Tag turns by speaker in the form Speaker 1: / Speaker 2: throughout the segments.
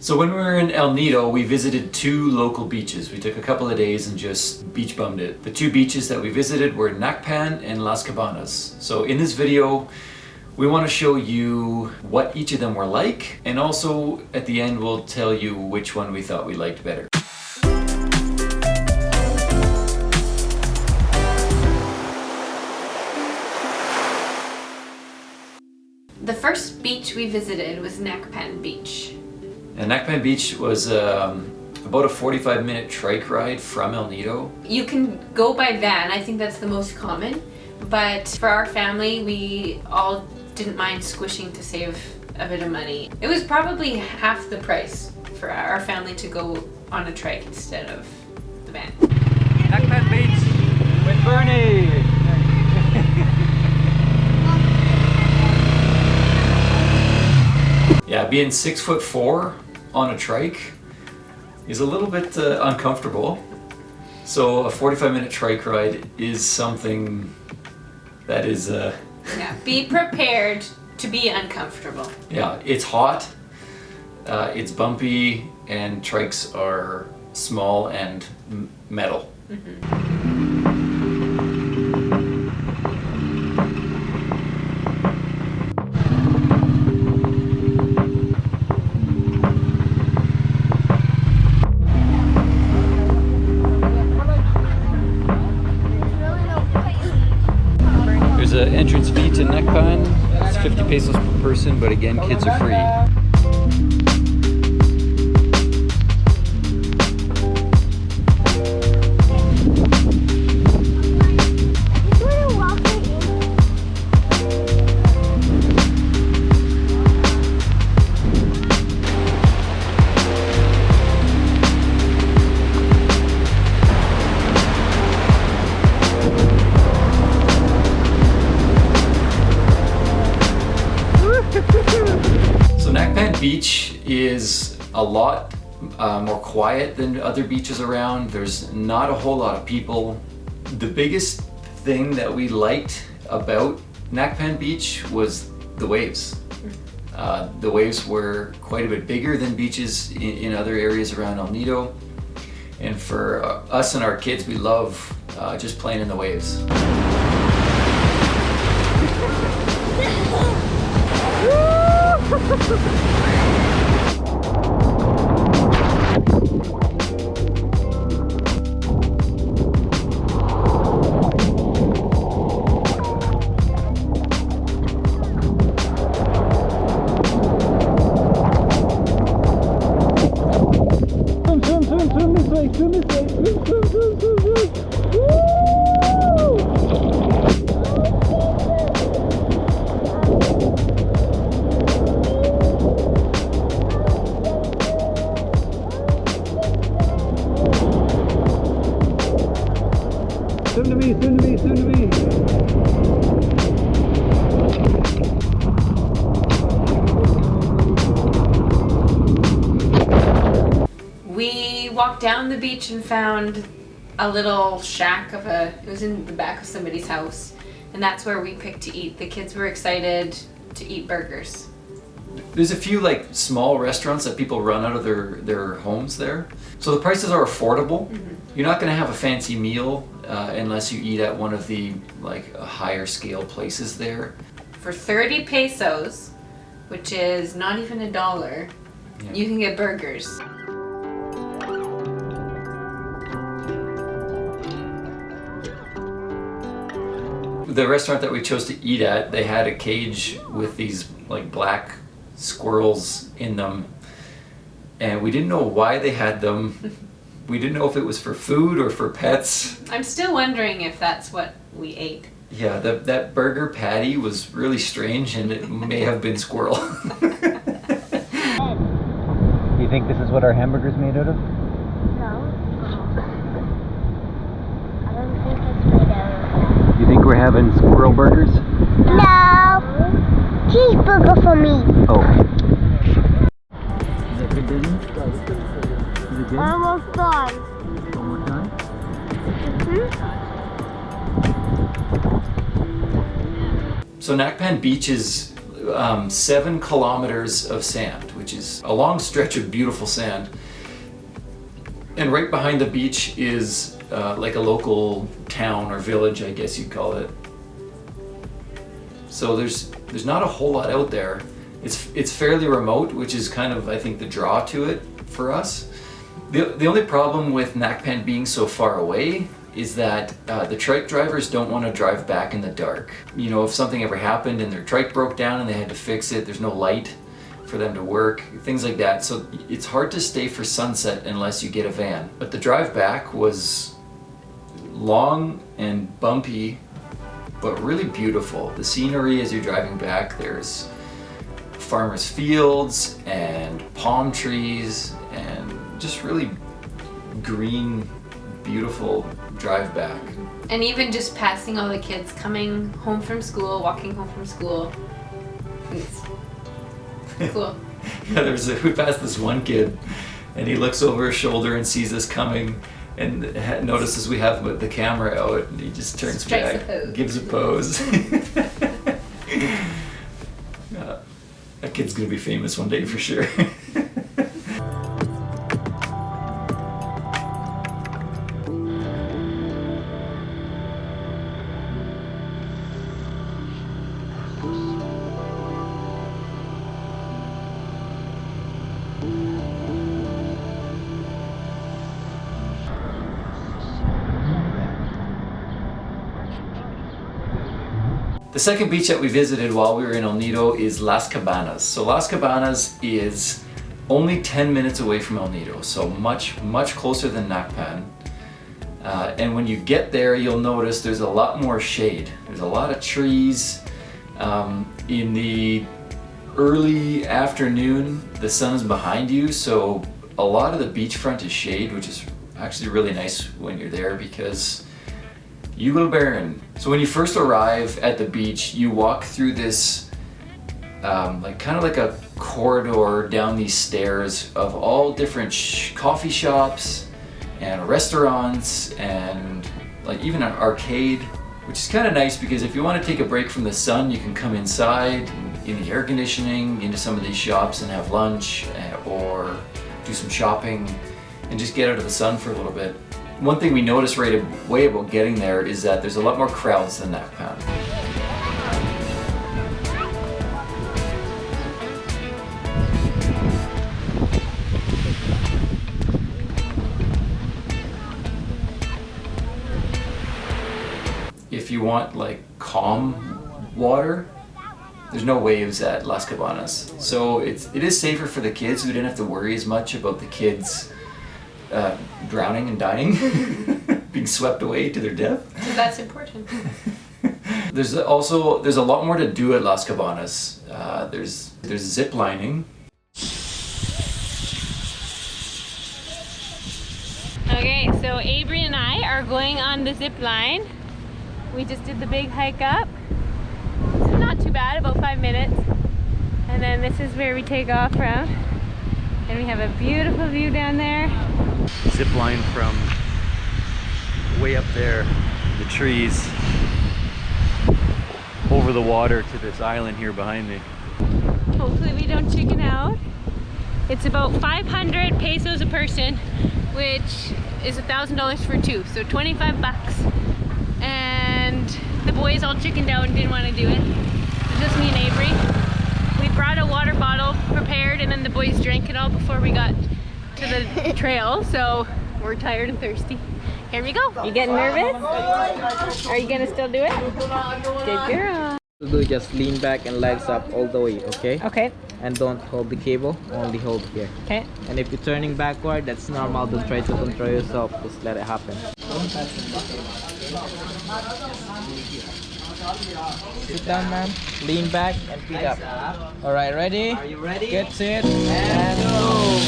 Speaker 1: So when we were in El Nido, we visited 2 local beaches. We took a couple of days and just beach bummed it. The 2 beaches that we visited were Nacpan and Las Cabanas. So in this video, we want to show you what each of them were like, and also at the end we'll tell you which one we thought we liked better.
Speaker 2: The first beach we visited was Nacpan Beach.
Speaker 1: And Nacpan Beach was about a 45-minute trike ride from El Nido.
Speaker 2: You can go by van, I think that's the most common, but for our family, we all didn't mind squishing to save a bit of money. It was probably half the price for our family to go on a trike instead of the van.
Speaker 1: Nacpan Beach with Bernie! Yeah, being 6'4" on a trike is a little bit uncomfortable. So a 45-minute trike ride is something that is...
Speaker 2: Yeah, be prepared to be uncomfortable.
Speaker 1: Yeah, it's hot, it's bumpy, and trikes are small and metal. There's an entrance fee to Nacpan. It's 50 pesos per person, but again, kids are free. So Nacpan Beach is a lot more quiet than other beaches around. There's not a whole lot of people. The biggest thing that we liked about Nacpan Beach was the waves. The waves were quite a bit bigger than beaches in other areas around El Nido. And for us and our kids, we love just playing in the waves. Swim this way, swim this way, swim. Swim to me, swim to me, swim to me.
Speaker 2: We walked down the beach and found a little shack it was in the back of somebody's house, and that's where we picked to eat. The kids were excited to eat burgers.
Speaker 1: There's a few like small restaurants that people run out of their homes there. So the prices are affordable. You're not gonna have a fancy meal unless you eat at one of the higher scale places there.
Speaker 2: For 30 pesos, which is not even $1, you can get burgers.
Speaker 1: The restaurant that we chose to eat at, they had a cage with these like black squirrels in them, and we didn't know why they had them. We didn't know if it was for food or for pets.
Speaker 2: I'm still wondering if that's what we ate.
Speaker 1: Yeah, that burger patty was really strange, and it may have been squirrel. Do you think this is what our hamburger's made out of?
Speaker 3: No. I don't think it's made out of.
Speaker 1: You think we're having squirrel burgers?
Speaker 3: No! Cheeseburger for me.
Speaker 1: Oh. Is that good, Disney? Is it good?
Speaker 3: Almost done.
Speaker 1: One more time? So Nacpan Beach is 7 kilometers of sand. which is a long stretch of beautiful sand. And right behind the beach is like a local town or village, I guess you'd call it. So there's not a whole lot out there. It's fairly remote, which is kind of, I think, the draw to it for us. The only problem with Nacpan being so far away is that the trike drivers don't want to drive back in the dark. You know, if something ever happened and their trike broke down and they had to fix it, there's no light for them to work, things like that. So it's hard to stay for sunset unless you get a van. But the drive back was long and bumpy, but really beautiful. The scenery as you're driving back, there's farmers' fields and palm trees and just really green, beautiful drive back.
Speaker 2: And even just passing all the kids coming home from school, walking home from school. It's cool.
Speaker 1: Yeah, we passed this one kid and he looks over his shoulder and sees us coming and notices we have the camera out and he just turns
Speaker 2: Strikes
Speaker 1: back, gives a pose. That kid's gonna be famous one day for sure. The second beach that we visited while we were in El Nido is Las Cabanas. So Las Cabanas is only 10 minutes away from El Nido, so much closer than Nacpan. And when you get there, you'll notice there's a lot more shade. There's a lot of trees. In the early afternoon, the sun's behind you, so a lot of the beachfront is shade, which is actually really nice when you're there because you will burn. So when you first arrive at the beach, you walk through this kind of like a corridor down these stairs of all different coffee shops and restaurants and like even an arcade, which is kind of nice because if you want to take a break from the sun, you can come inside in the air conditioning into some of these shops and have lunch or do some shopping and just get out of the sun for a little bit. One thing we noticed right away about getting there is that there's a lot more crowds than Nacpan. If you want like calm water, there's no waves at Las Cabanas. So it is safer for the kids. We didn't have to worry as much about the kids drowning and dying, being swept away to their death.
Speaker 2: So that's important.
Speaker 1: There's a lot more to do at Las Cabanas. There's zip lining.
Speaker 2: Okay, so Avery and I are going on the zip line. We just did the big hike up. It's not too bad, about 5 minutes. And then this is where we take off from. And we have a beautiful view down there.
Speaker 4: Zip line from way up there, the trees, over the water to this island here behind me.
Speaker 2: Hopefully we don't chicken out. It's about 500 pesos a person, which is $1,000 for two, so 25 bucks. And the boys all chickened out and didn't want to do it. It's just me and Avery. We brought a water bottle prepared and then the boys drank it all before we got to the trail, so we're tired and thirsty. Here we go. You getting nervous? Are you gonna still do it? Good girl.
Speaker 5: Do just lean back and legs up all the way, okay?
Speaker 2: Okay.
Speaker 5: And don't hold the cable, only hold here.
Speaker 2: Okay.
Speaker 5: And if you're turning backward, that's normal. Don't try to control yourself, just let it happen. Sit down, man. Lean back and feet up. Alright, ready? Are you ready? Get set and go!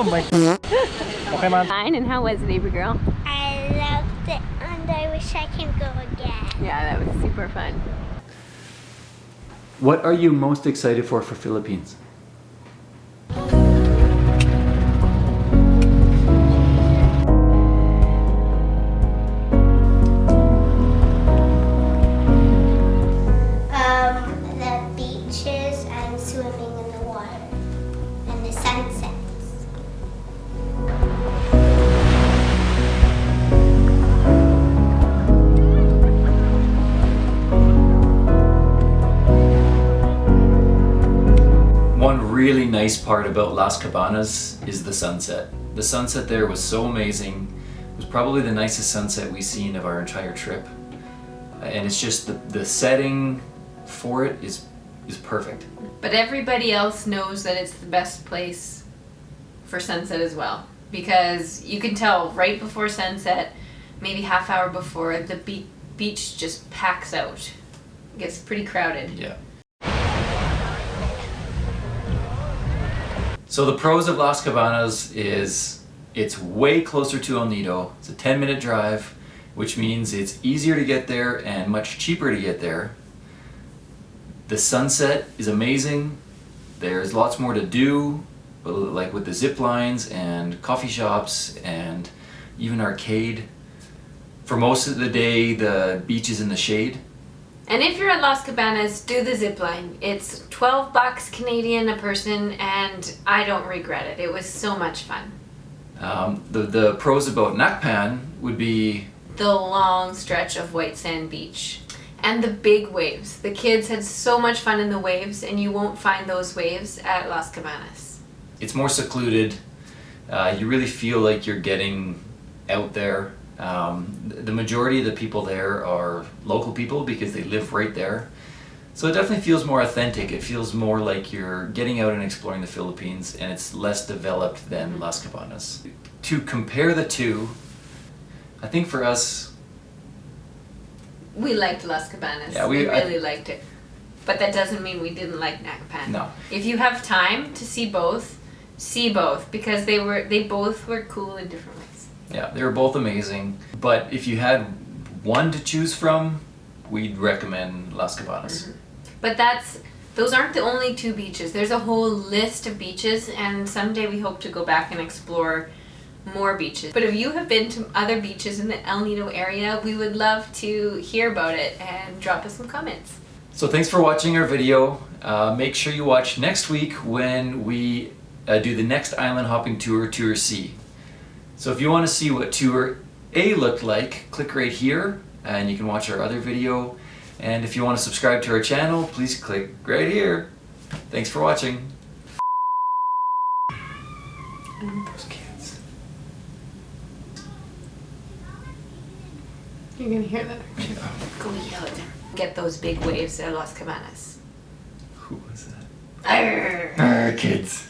Speaker 5: Oh my. Okay, man.
Speaker 2: Fine, and how was it, neighbor girl?
Speaker 3: I loved it and I wish I can go again.
Speaker 2: Yeah, that was super fun.
Speaker 1: What are you most excited for Philippines?
Speaker 3: The beaches and swimming in the water and the sunsets.
Speaker 1: One really nice part about Las Cabanas is the sunset. The sunset there was so amazing. It was probably the nicest sunset we've seen of our entire trip. And it's just the setting for it is perfect.
Speaker 2: But everybody else knows that it's the best place for sunset as well. Because you can tell right before sunset, maybe half hour before, the beach just packs out. It gets pretty crowded.
Speaker 1: Yeah. So the pros of Las Cabanas is it's way closer to El Nido. It's a 10-minute drive, which means it's easier to get there and much cheaper to get there. The sunset is amazing. There's lots more to do, like with the zip lines and coffee shops and even arcade. For most of the day, the beach is in the shade.
Speaker 2: And if you're at Las Cabanas, do the zip line. It's $12 Canadian a person, and I don't regret it. It was so much fun.
Speaker 1: The pros about Nacpan would be
Speaker 2: The long stretch of white sand beach and the big waves. The kids had so much fun in the waves, and you won't find those waves at Las Cabanas.
Speaker 1: it's more secluded. You really feel like you're getting out there. The majority of the people there are local people because they live right there. So it definitely feels more authentic. It feels more like you're getting out and exploring the Philippines, and it's less developed than Las Cabanas. To compare the two, I think for us,
Speaker 2: We liked Las Cabanas.
Speaker 1: Yeah,
Speaker 2: we really liked it. But that doesn't mean we didn't like Nacpan.
Speaker 1: No.
Speaker 2: If you have time to see both because they both were cool in different ways.
Speaker 1: yeah, they were both amazing. But if you had one to choose from, we'd recommend Las Cabanas.
Speaker 2: But those aren't the only two beaches. There's a whole list of beaches, and someday we hope to go back and explore more beaches. But if you have been to other beaches in the El Nido area, we would love to hear about it and drop us some comments.
Speaker 1: So thanks for watching our video. Make sure you watch next week when we do the next island hopping tour, Tour C. So if you want to see what Tour A looked like, click right here and you can watch our other video. And if you want to subscribe to our channel, please click right here. Thanks for watching. Those kids.
Speaker 2: You're gonna hear that. Go yell at them. Get those big waves at Las Cabanas.
Speaker 1: Who was that?
Speaker 2: Arr.
Speaker 1: Our kids.